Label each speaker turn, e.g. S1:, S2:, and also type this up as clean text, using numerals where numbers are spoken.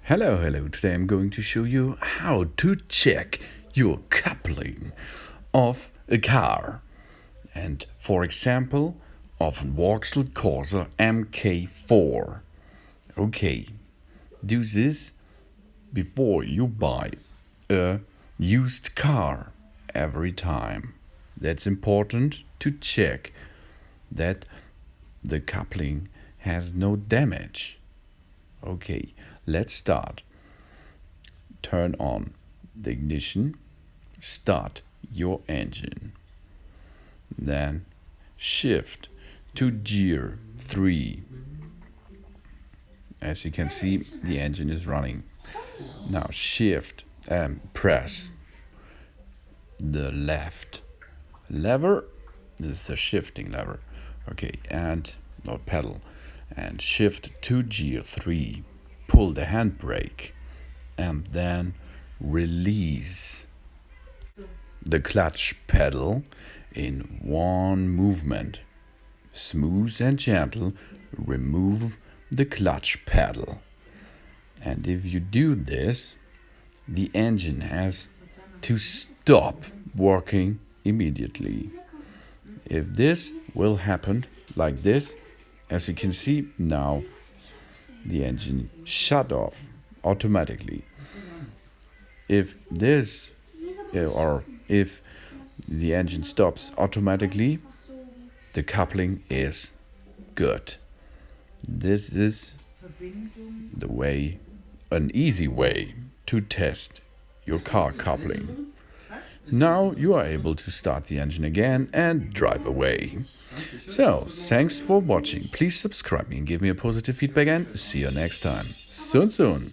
S1: Hello, today I'm going to show you how to check your coupling of a car. And for example, of a Vauxhall Corsa Mk4. Okay, do this before you buy a used car every time. That's important to check that the coupling has no damage. Okay, let's start. Turn on the ignition, start your engine. Then shift to gear 3. As you can see, the engine is running. Now shift and press the left lever. This is the shifting lever. Okay, and or pedal. And shift to gear 3. Pull the handbrake and then release the clutch pedal in one movement. Smooth and gentle, remove the clutch pedal. And if you do this, the engine has to stop working immediately. If this will happen like this, as you can see now, the engine shut off automatically. If this or if the engine stops automatically, the coupling is good. This is the way, an easy way to test your car coupling. Now you are able to start the engine again and drive away. So, thanks for watching. Please subscribe me and give me a positive feedback, and see you next time. Soon.